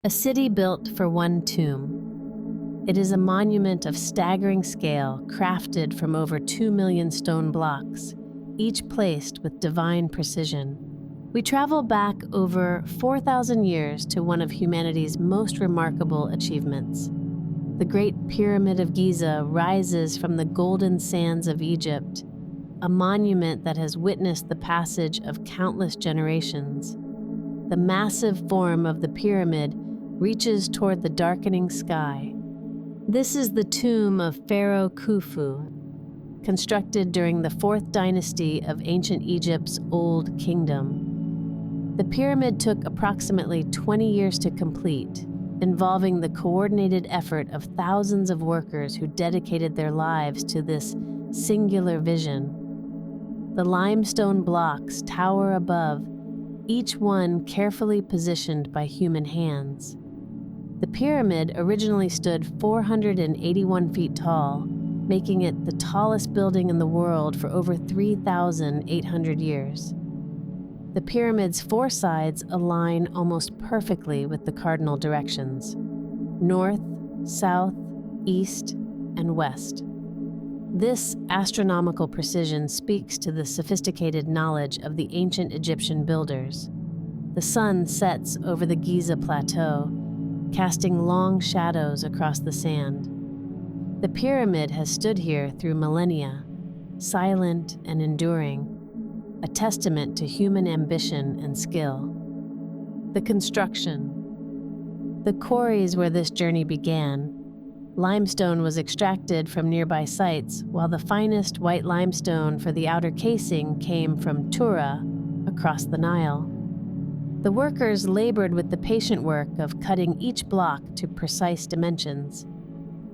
A city built for one tomb. It is a monument of staggering scale, crafted from over 2 million stone blocks, each placed with divine precision. We travel back over 4,000 years to one of humanity's most remarkable achievements. The Great Pyramid of Giza rises from the golden sands of Egypt, a monument that has witnessed the passage of countless generations. The massive form of the pyramid reaches toward the darkening sky. This is the tomb of Pharaoh Khufu, constructed during the 4th dynasty of ancient Egypt's Old Kingdom. The pyramid took approximately 20 years to complete, involving the coordinated effort of thousands of workers who dedicated their lives to this singular vision. The limestone blocks tower above, each one carefully positioned by human hands. The pyramid originally stood 481 feet tall, making it the tallest building in the world for over 3,800 years. The pyramid's 4 sides align almost perfectly with the cardinal directions: north, south, east, and west. This astronomical precision speaks to the sophisticated knowledge of the ancient Egyptian builders. The sun sets over the Giza Plateau, casting long shadows across the sand. The pyramid has stood here through millennia, silent and enduring, a testament to human ambition and skill. The construction. The quarries where this journey began. Limestone was extracted from nearby sites, while the finest white limestone for the outer casing came from Tura, across the Nile. The workers labored with the patient work of cutting each block to precise dimensions.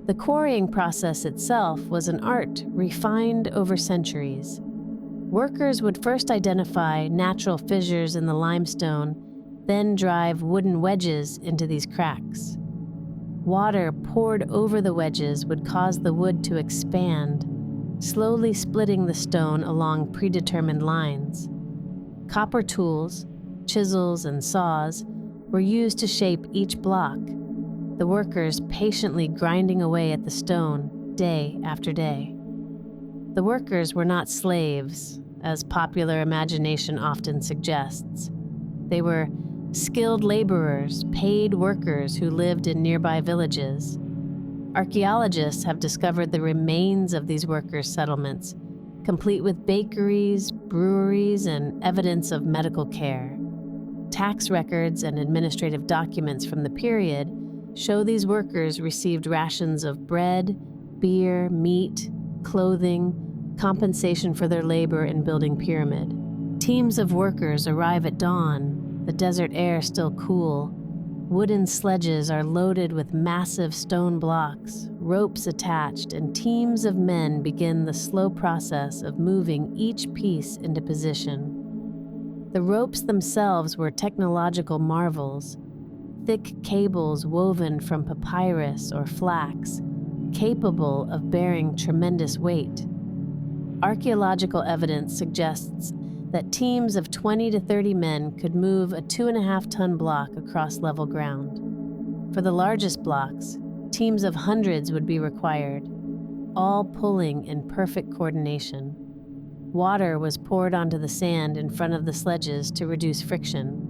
The quarrying process itself was an art refined over centuries. Workers would first identify natural fissures in the limestone, then drive wooden wedges into these cracks. Water poured over the wedges would cause the wood to expand, slowly splitting the stone along predetermined lines. Copper tools, chisels, and saws were used to shape each block, the workers patiently grinding away at the stone day after day. The workers were not slaves, as popular imagination often suggests. They were skilled laborers, paid workers who lived in nearby villages. Archaeologists have discovered the remains of these workers' settlements, complete with bakeries, breweries, and evidence of medical care. Tax records and administrative documents from the period show these workers received rations of bread, beer, meat, clothing, compensation for their labor in building pyramid. Teams of workers arrive at dawn, the desert air still cool. Wooden sledges are loaded with massive stone blocks, ropes attached, and teams of men begin the slow process of moving each piece into position. The ropes themselves were technological marvels, thick cables woven from papyrus or flax, capable of bearing tremendous weight. Archaeological evidence suggests that teams of 20 to 30 men could move a 2.5-ton block across level ground. For the largest blocks, teams of hundreds would be required, all pulling in perfect coordination. Water was poured onto the sand in front of the sledges to reduce friction.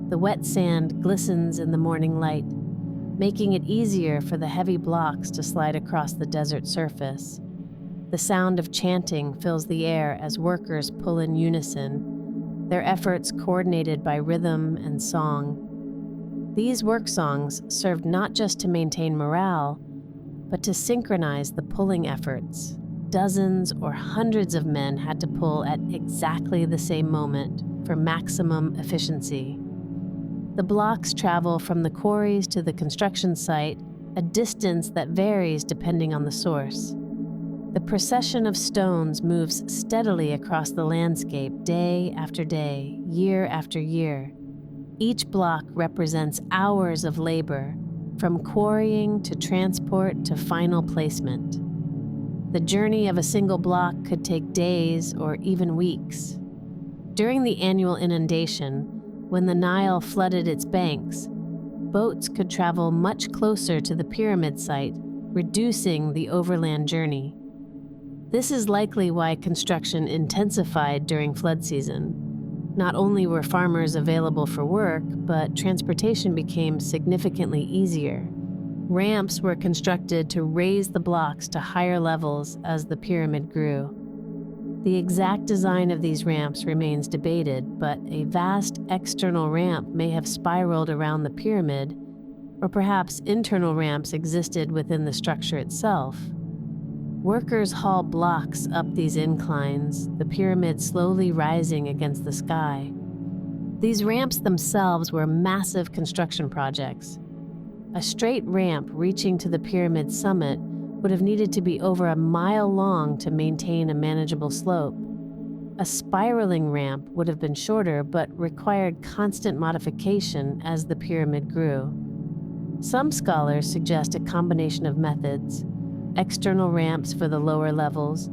The wet sand glistens in the morning light, making it easier for the heavy blocks to slide across the desert surface. The sound of chanting fills the air as workers pull in unison, their efforts coordinated by rhythm and song. These work songs served not just to maintain morale, but to synchronize the pulling efforts. Dozens or hundreds of men had to pull at exactly the same moment for maximum efficiency. The blocks travel from the quarries to the construction site, a distance that varies depending on the source. The procession of stones moves steadily across the landscape day after day, year after year. Each block represents hours of labor, from quarrying to transport to final placement. The journey of a single block could take days or even weeks. During the annual inundation, when the Nile flooded its banks, boats could travel much closer to the pyramid site, reducing the overland journey. This is likely why construction intensified during flood season. Not only were farmers available for work, but transportation became significantly easier. Ramps were constructed to raise the blocks to higher levels as the pyramid grew. The exact design of these ramps remains debated, but a vast external ramp may have spiraled around the pyramid, or perhaps internal ramps existed within the structure itself. Workers haul blocks up these inclines, the pyramid slowly rising against the sky. These ramps themselves were massive construction projects. A straight ramp reaching to the pyramid's summit would have needed to be over a mile long to maintain a manageable slope. A spiraling ramp would have been shorter but required constant modification as the pyramid grew. Some scholars suggest a combination of methods: external ramps for the lower levels,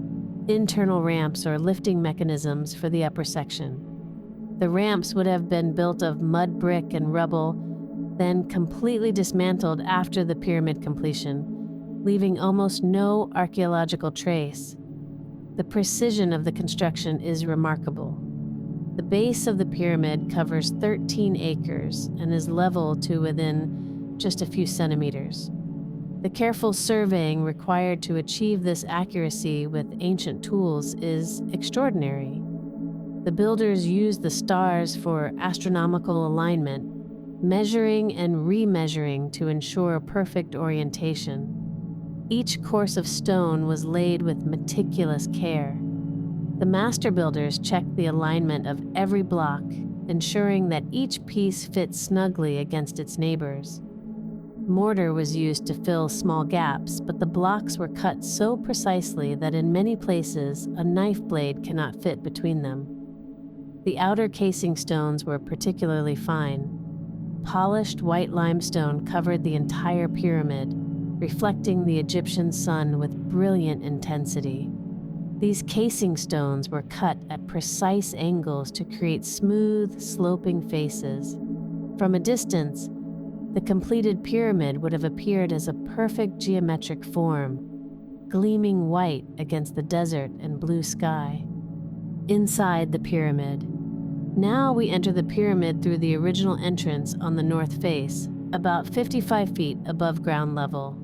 internal ramps or lifting mechanisms for the upper section. The ramps would have been built of mud brick and rubble, then completely dismantled after the pyramid completion, leaving almost no archaeological trace. The precision of the construction is remarkable. The base of the pyramid covers 13 acres and is level to within just a few centimeters. The careful surveying required to achieve this accuracy with ancient tools is extraordinary. The builders used the stars for astronomical alignment, measuring and remeasuring to ensure perfect orientation. Each course of stone was laid with meticulous care. The master builders checked the alignment of every block, ensuring that each piece fit snugly against its neighbors. Mortar was used to fill small gaps, but the blocks were cut so precisely that in many places a knife blade cannot fit between them. The outer casing stones were particularly fine. Polished white limestone covered the entire pyramid, reflecting the Egyptian sun with brilliant intensity. These casing stones were cut at precise angles to create smooth, sloping faces. From a distance, the completed pyramid would have appeared as a perfect geometric form, gleaming white against the desert and blue sky. Inside the pyramid. Now we enter the pyramid through the original entrance on the north face, about 55 feet above ground level.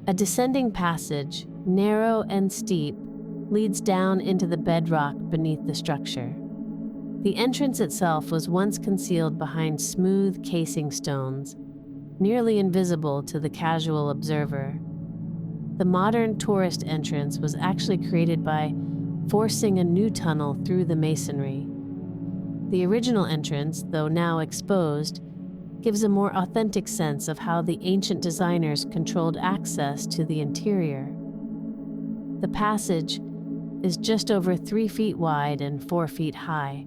A descending passage, narrow and steep, leads down into the bedrock beneath the structure. The entrance itself was once concealed behind smooth casing stones, nearly invisible to the casual observer. The modern tourist entrance was actually created by forcing a new tunnel through the masonry. The original entrance, though now exposed, gives a more authentic sense of how the ancient designers controlled access to the interior. The passage is just over 3 feet wide and 4 feet high,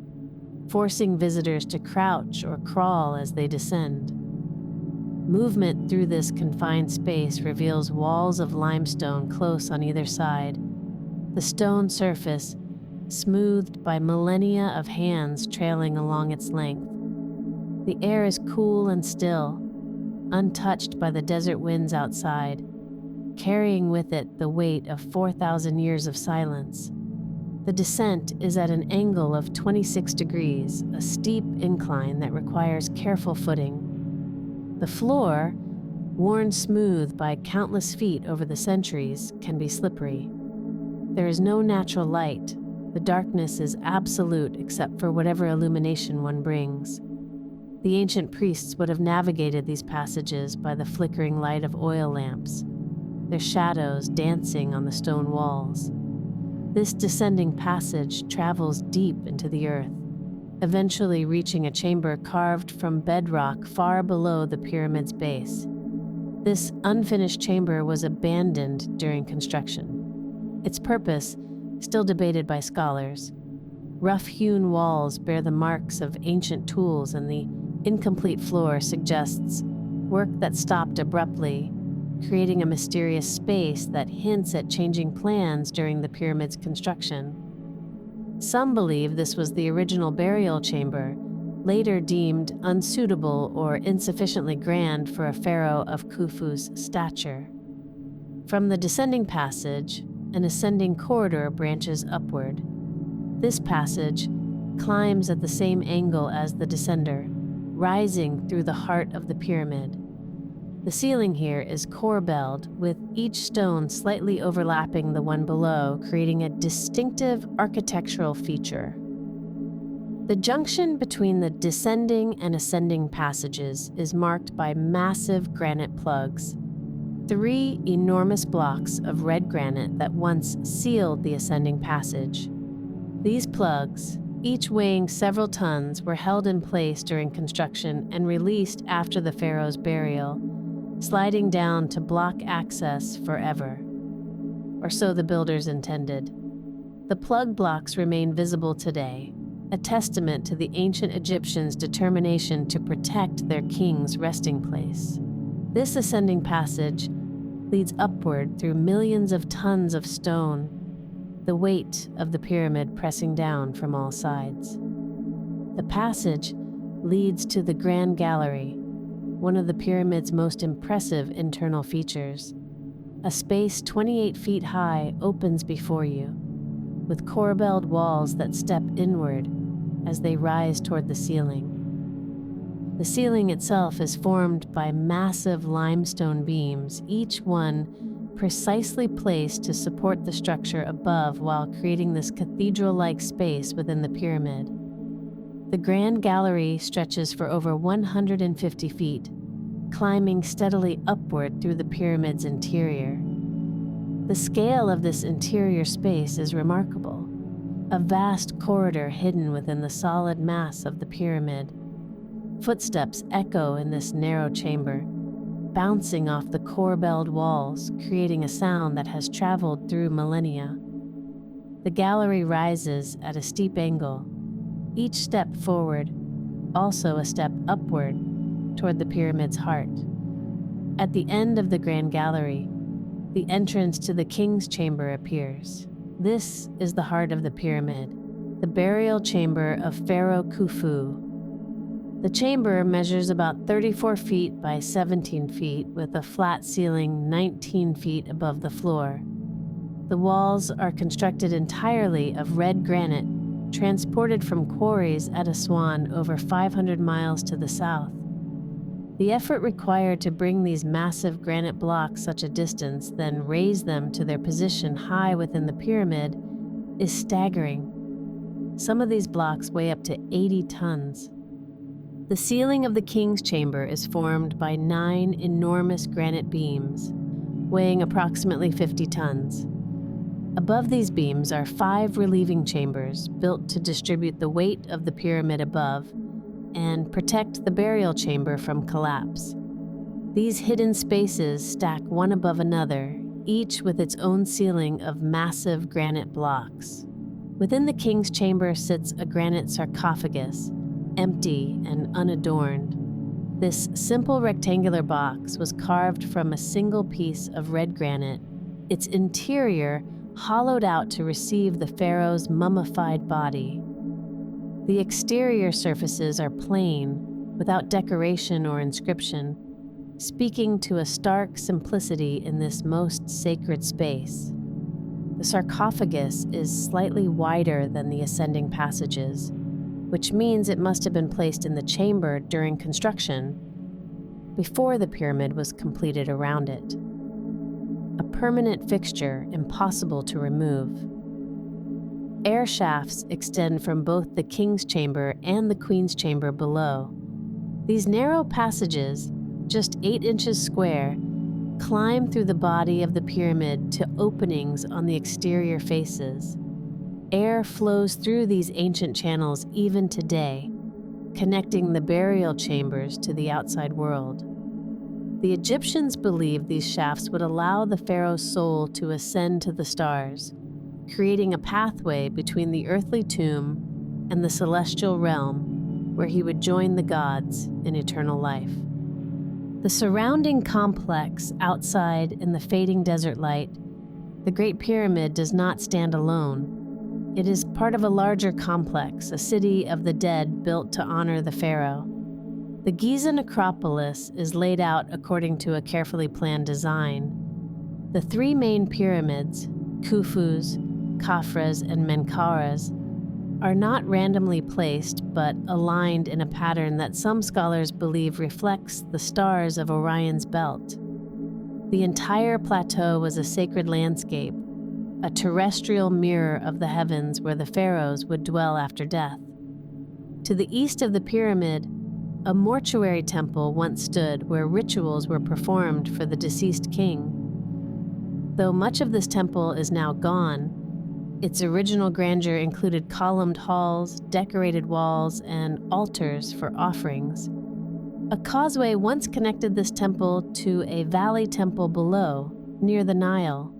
forcing visitors to crouch or crawl as they descend. Movement through this confined space reveals walls of limestone close on either side, the stone surface smoothed by millennia of hands trailing along its length. The air is cool and still, untouched by the desert winds outside, carrying with it the weight of 4,000 years of silence. The descent is at an angle of 26 degrees, a steep incline that requires careful footing. The floor, worn smooth by countless feet over the centuries, can be slippery. There is no natural light. The darkness is absolute except for whatever illumination one brings. The ancient priests would have navigated these passages by the flickering light of oil lamps, their shadows dancing on the stone walls. This descending passage travels deep into the earth, eventually reaching a chamber carved from bedrock far below the pyramid's base. This unfinished chamber was abandoned during construction. Its purpose, still debated by scholars. Rough-hewn walls bear the marks of ancient tools, and the incomplete floor suggests work that stopped abruptly, creating a mysterious space that hints at changing plans during the pyramid's construction. Some believe this was the original burial chamber, later deemed unsuitable or insufficiently grand for a pharaoh of Khufu's stature. From the descending passage, an ascending corridor branches upward. This passage climbs at the same angle as the descender, rising through the heart of the pyramid. The ceiling here is corbelled, with each stone slightly overlapping the one below, creating a distinctive architectural feature. The junction between the descending and ascending passages is marked by massive granite plugs, 3 enormous blocks of red granite that once sealed the ascending passage. These plugs, each weighing several tons, were held in place during construction and released after the pharaoh's burial, sliding down to block access forever. Or so the builders intended. The plug blocks remain visible today, a testament to the ancient Egyptians' determination to protect their king's resting place. This ascending passage leads upward through millions of tons of stone, the weight of the pyramid pressing down from all sides. The passage leads to the Grand Gallery, one of the pyramid's most impressive internal features. A space 28 feet high opens before you, with corbelled walls that step inward as they rise toward the ceiling. The ceiling itself is formed by massive limestone beams, each one precisely placed to support the structure above while creating this cathedral-like space within the pyramid. The Grand Gallery stretches for over 150 feet, climbing steadily upward through the pyramid's interior. The scale of this interior space is remarkable, a vast corridor hidden within the solid mass of the pyramid. Footsteps echo in this narrow chamber, bouncing off the corbelled walls, creating a sound that has traveled through millennia. The gallery rises at a steep angle, each step forward, also a step upward toward the pyramid's heart. At the end of the Grand Gallery, the entrance to the king's chamber appears. This is the heart of the pyramid, the burial chamber of Pharaoh Khufu. The chamber measures about 34 feet by 17 feet with a flat ceiling 19 feet above the floor. The walls are constructed entirely of red granite, transported from quarries at Aswan over 500 miles to the south. The effort required to bring these massive granite blocks such a distance, then raise them to their position high within the pyramid, is staggering. Some of these blocks weigh up to 80 tons. The ceiling of the king's chamber is formed by 9 enormous granite beams, weighing approximately 50 tons. Above these beams are 5 relieving chambers built to distribute the weight of the pyramid above and protect the burial chamber from collapse. These hidden spaces stack one above another, each with its own ceiling of massive granite blocks. Within the king's chamber sits a granite sarcophagus, empty and unadorned. This simple rectangular box was carved from a single piece of red granite, its interior hollowed out to receive the pharaoh's mummified body. The exterior surfaces are plain, without decoration or inscription, speaking to a stark simplicity in this most sacred space. The sarcophagus is slightly wider than the ascending passages, which means it must have been placed in the chamber during construction, before the pyramid was completed around it. A permanent fixture impossible to remove. Air shafts extend from both the king's chamber and the queen's chamber below. These narrow passages, just 8 inches square, climb through the body of the pyramid to openings on the exterior faces. Air flows through these ancient channels even today, connecting the burial chambers to the outside world. The Egyptians believed these shafts would allow the pharaoh's soul to ascend to the stars, creating a pathway between the earthly tomb and the celestial realm, where he would join the gods in eternal life. The surrounding complex outside in the fading desert light, the Great Pyramid does not stand alone. It is part of a larger complex, a city of the dead built to honor the pharaoh. The Giza necropolis is laid out according to a carefully planned design. The three main pyramids, Khufu's, Khafra's, and Menkaura's, are not randomly placed but aligned in a pattern that some scholars believe reflects the stars of Orion's belt. The entire plateau was a sacred landscape, a terrestrial mirror of the heavens where the pharaohs would dwell after death. To the east of the pyramid, a mortuary temple once stood where rituals were performed for the deceased king. Though much of this temple is now gone, its original grandeur included columned halls, decorated walls, and altars for offerings. A causeway once connected this temple to a valley temple below, near the Nile.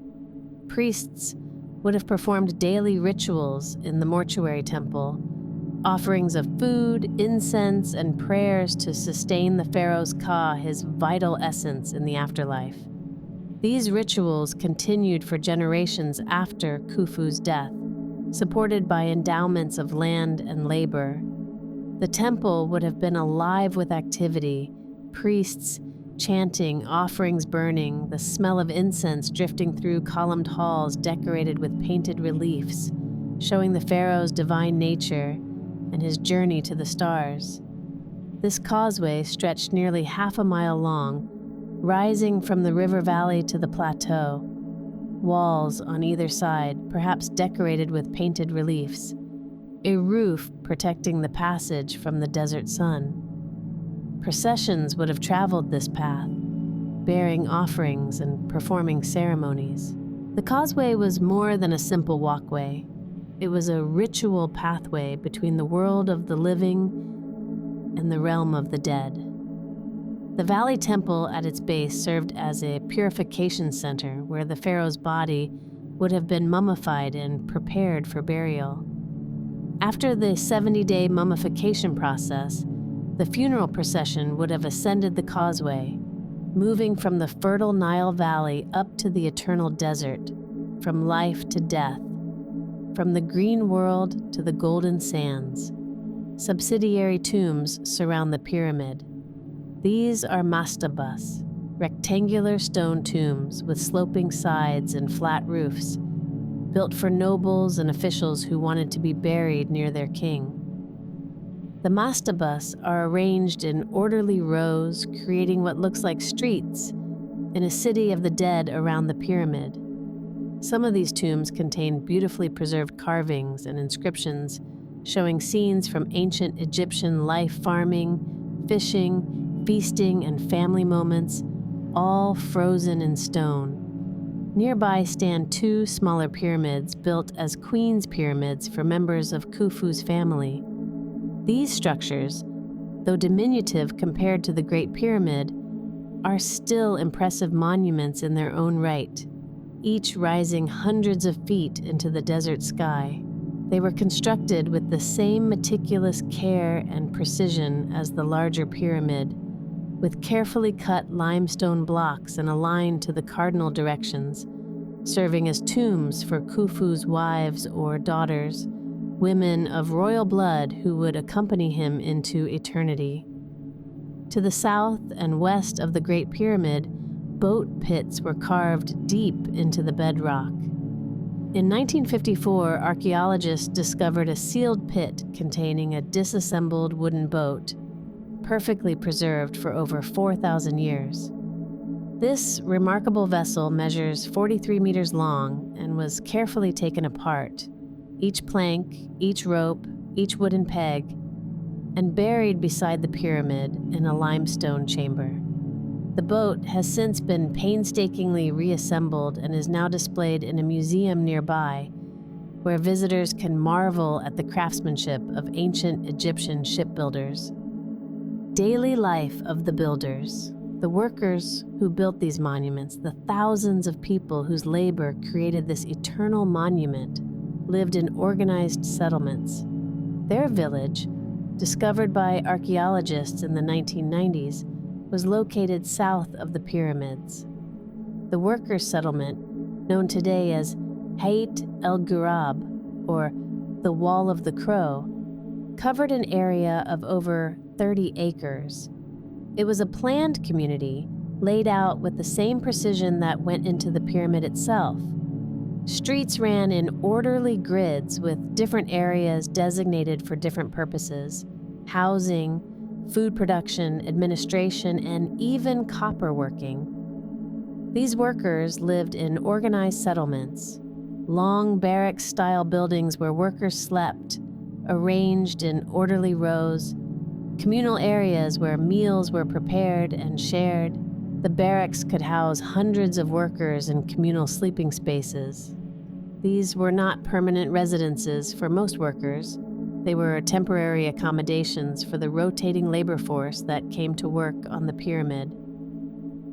Priests would have performed daily rituals in the mortuary temple, offerings of food, incense, and prayers to sustain the pharaoh's ka, his vital essence in the afterlife. These rituals continued for generations after Khufu's death, supported by endowments of land and labor. The temple would have been alive with activity, priests chanting, offerings burning, the smell of incense drifting through columned halls decorated with painted reliefs, showing the pharaoh's divine nature and his journey to the stars. This causeway stretched nearly half a mile long, rising from the river valley to the plateau. Walls on either side, perhaps decorated with painted reliefs. A roof protecting the passage from the desert sun. Processions would have traveled this path, bearing offerings and performing ceremonies. The causeway was more than a simple walkway. It was a ritual pathway between the world of the living and the realm of the dead. The valley temple at its base served as a purification center where the pharaoh's body would have been mummified and prepared for burial. After the 70-day mummification process, the funeral procession would have ascended the causeway, moving from the fertile Nile Valley up to the eternal desert, from life to death, from the green world to the golden sands. Subsidiary tombs surround the pyramid. These are mastabas, rectangular stone tombs with sloping sides and flat roofs, built for nobles and officials who wanted to be buried near their king. The mastabas are arranged in orderly rows, creating what looks like streets in a city of the dead around the pyramid. Some of these tombs contain beautifully preserved carvings and inscriptions showing scenes from ancient Egyptian life, farming, fishing, feasting, and family moments, all frozen in stone. Nearby stand two smaller pyramids built as queen's pyramids for members of Khufu's family. These structures, though diminutive compared to the Great Pyramid, are still impressive monuments in their own right, each rising hundreds of feet into the desert sky. They were constructed with the same meticulous care and precision as the larger pyramid, with carefully cut limestone blocks and aligned to the cardinal directions, serving as tombs for Khufu's wives or daughters, women of royal blood who would accompany him into eternity. To the south and west of the Great Pyramid, boat pits were carved deep into the bedrock. In 1954, archaeologists discovered a sealed pit containing a disassembled wooden boat, perfectly preserved for over 4,000 years. This remarkable vessel measures 43 meters long and was carefully taken apart, each plank, each rope, each wooden peg, and buried beside the pyramid in a limestone chamber. The boat has since been painstakingly reassembled and is now displayed in a museum nearby, where visitors can marvel at the craftsmanship of ancient Egyptian shipbuilders. Daily life of the builders, the workers who built these monuments, the thousands of people whose labor created this eternal monument, lived in organized settlements. Their village, discovered by archaeologists in the 1990s, was located south of the pyramids. The workers' settlement, known today as Hayat el Ghurab, or the Wall of the Crow, covered an area of over 30 acres. It was a planned community laid out with the same precision that went into the pyramid itself. Streets ran in orderly grids with different areas designated for different purposes: housing, food production, administration, and even copper working. These workers lived in organized settlements, long barrack-style buildings where workers slept, arranged in orderly rows, communal areas where meals were prepared and shared. The barracks could house hundreds of workers in communal sleeping spaces. These were not permanent residences for most workers. They were temporary accommodations for the rotating labor force that came to work on the pyramid.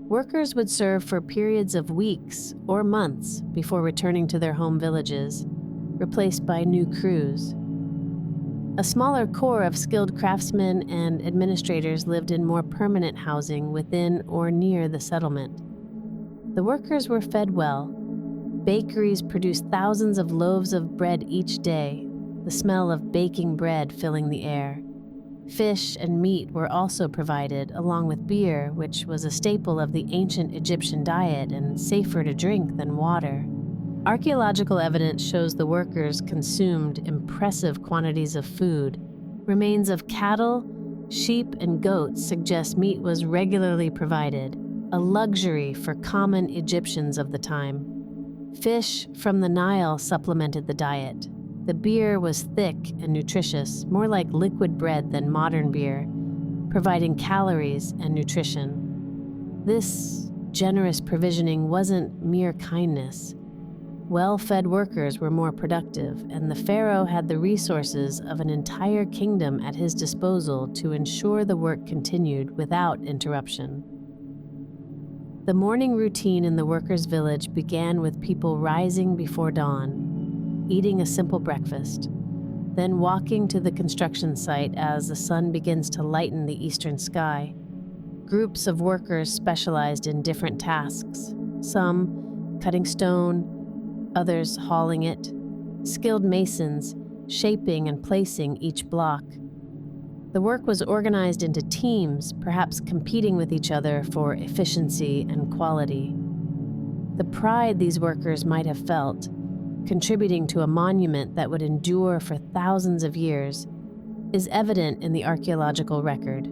Workers would serve for periods of weeks or months before returning to their home villages, replaced by new crews. A smaller core of skilled craftsmen and administrators lived in more permanent housing within or near the settlement. The workers were fed well. Bakeries produced thousands of loaves of bread each day, the smell of baking bread filling the air. Fish and meat were also provided, along with beer, which was a staple of the ancient Egyptian diet and safer to drink than water. Archaeological evidence shows the workers consumed impressive quantities of food. Remains of cattle, sheep, and goats suggest meat was regularly provided, a luxury for common Egyptians of the time. Fish from the Nile supplemented the diet. The beer was thick and nutritious, more like liquid bread than modern beer, providing calories and nutrition. This generous provisioning wasn't mere kindness. Well-fed workers were more productive, and the pharaoh had the resources of an entire kingdom at his disposal to ensure the work continued without interruption. The morning routine in the workers' village began with people rising before dawn, eating a simple breakfast, then walking to the construction site as the sun begins to lighten the eastern sky. Groups of workers specialized in different tasks, some cutting stone, others hauling it, skilled masons shaping and placing each block. The work was organized into teams, perhaps competing with each other for efficiency and quality. The pride these workers might have felt, contributing to a monument that would endure for thousands of years, is evident in the archaeological record.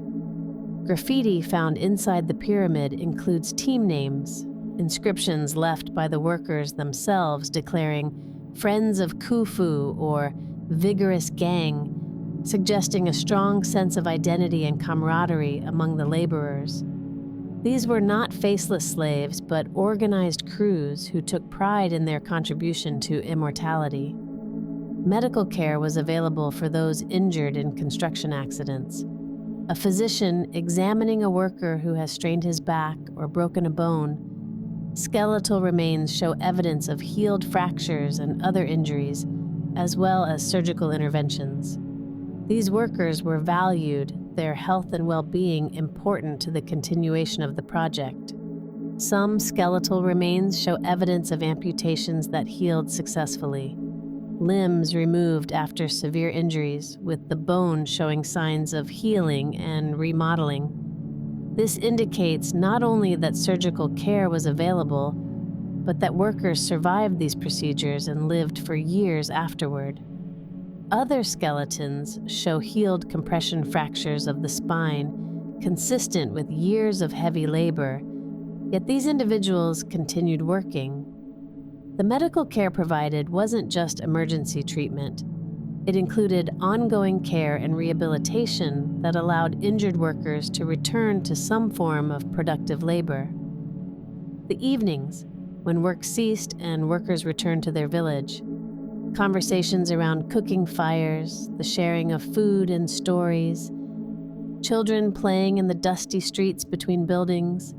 Graffiti found inside the pyramid includes team names, inscriptions left by the workers themselves declaring "Friends of Khufu" or "Vigorous Gang," suggesting a strong sense of identity and camaraderie among the laborers. These were not faceless slaves, but organized crews who took pride in their contribution to immortality. Medical care was available for those injured in construction accidents. A physician examining a worker who has strained his back or broken a bone. Skeletal remains show evidence of healed fractures and other injuries, as well as surgical interventions. These workers were valued, their health and well-being important to the continuation of the project. Some skeletal remains show evidence of amputations that healed successfully. Limbs removed after severe injuries, with the bone showing signs of healing and remodeling. This indicates not only that surgical care was available, but that workers survived these procedures and lived for years afterward. Other skeletons show healed compression fractures of the spine, consistent with years of heavy labor, yet these individuals continued working. The medical care provided wasn't just emergency treatment. It included ongoing care and rehabilitation that allowed injured workers to return to some form of productive labor. The evenings, when work ceased and workers returned to their village, conversations around cooking fires, the sharing of food and stories, children playing in the dusty streets between buildings,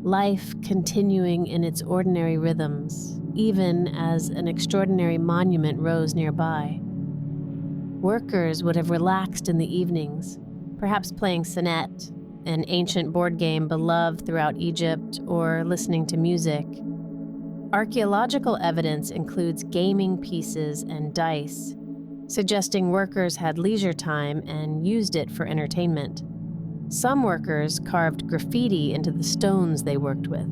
life continuing in its ordinary rhythms, even as an extraordinary monument rose nearby. Workers would have relaxed in the evenings, perhaps playing Senet, an ancient board game beloved throughout Egypt, or listening to music. Archaeological evidence includes gaming pieces and dice, suggesting workers had leisure time and used it for entertainment. Some workers carved graffiti into the stones they worked with.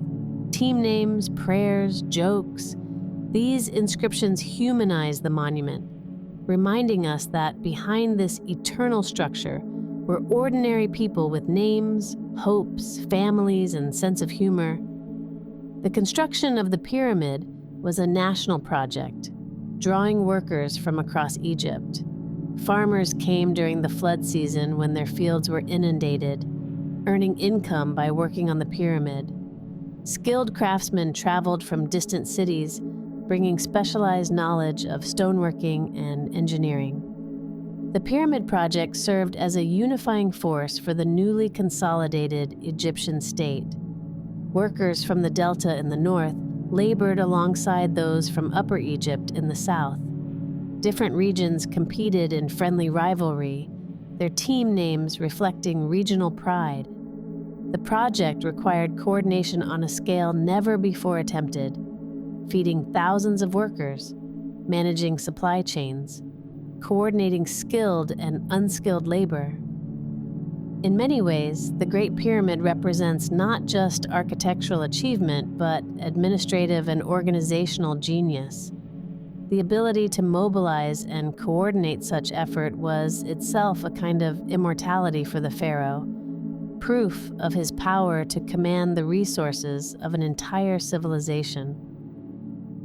Team names, prayers, jokes. These inscriptions humanize the monument, reminding us that behind this eternal structure were ordinary people with names, hopes, families, and sense of humor. The construction of the pyramid was a national project, drawing workers from across Egypt. Farmers came during the flood season when their fields were inundated, earning income by working on the pyramid. Skilled craftsmen traveled from distant cities, bringing specialized knowledge of stoneworking and engineering. The pyramid project served as a unifying force for the newly consolidated Egyptian state. Workers from the Delta in the north labored alongside those from Upper Egypt in the south. Different regions competed in friendly rivalry, their team names reflecting regional pride. The project required coordination on a scale never before attempted, feeding thousands of workers, managing supply chains, coordinating skilled and unskilled labor. In many ways, the Great Pyramid represents not just architectural achievement, but administrative and organizational genius. The ability to mobilize and coordinate such effort was itself a kind of immortality for the pharaoh, proof of his power to command the resources of an entire civilization.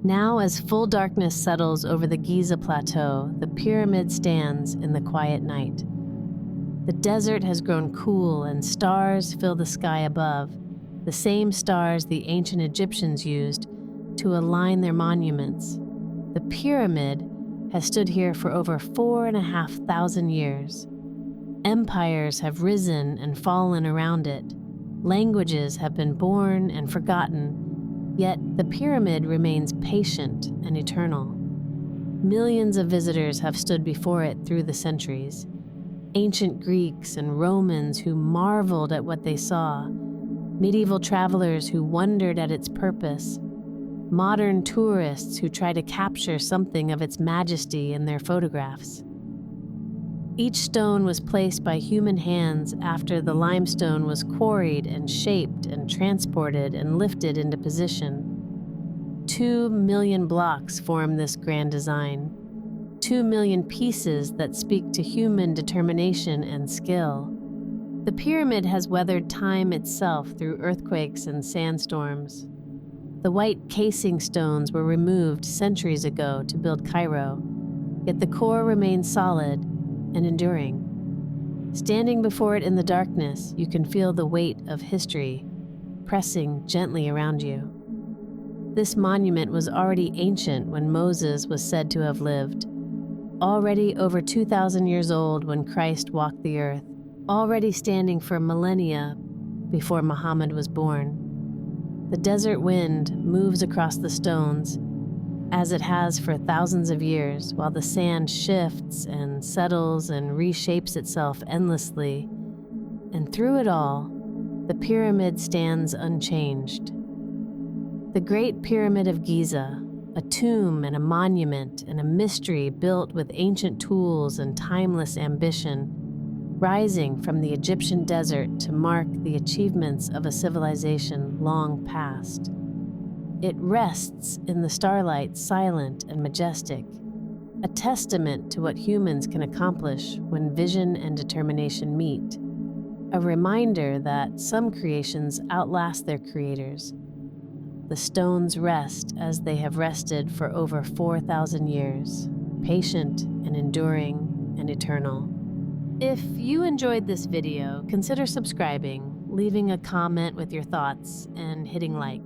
Now, as full darkness settles over the Giza plateau, the pyramid stands in the quiet night. The desert has grown cool and stars fill the sky above, the same stars the ancient Egyptians used to align their monuments. The pyramid has stood here for over 4,500 years. Empires have risen and fallen around it. Languages have been born and forgotten, yet the pyramid remains patient and eternal. Millions of visitors have stood before it through the centuries. Ancient Greeks and Romans who marveled at what they saw, medieval travelers who wondered at its purpose, modern tourists who try to capture something of its majesty in their photographs. Each stone was placed by human hands after the limestone was quarried and shaped and transported and lifted into position. 2 million blocks form this grand design, 2 million pieces that speak to human determination and skill. The pyramid has weathered time itself through earthquakes and sandstorms. The white casing stones were removed centuries ago to build Cairo, yet the core remains solid and enduring. Standing before it in the darkness, you can feel the weight of history pressing gently around you. This monument was already ancient when Moses was said to have lived, already over 2,000 years old when Christ walked the earth, already standing for millennia before Muhammad was born. The desert wind moves across the stones, as it has for thousands of years, while the sand shifts and settles and reshapes itself endlessly. And through it all, the pyramid stands unchanged. The Great Pyramid of Giza, a tomb and a monument and a mystery built with ancient tools and timeless ambition, rising from the Egyptian desert to mark the achievements of a civilization long past. It rests in the starlight, silent and majestic, a testament to what humans can accomplish when vision and determination meet, a reminder that some creations outlast their creators. The stones rest as they have rested for over 4,000 years, patient and enduring and eternal. If you enjoyed this video, consider subscribing, leaving a comment with your thoughts, and hitting like.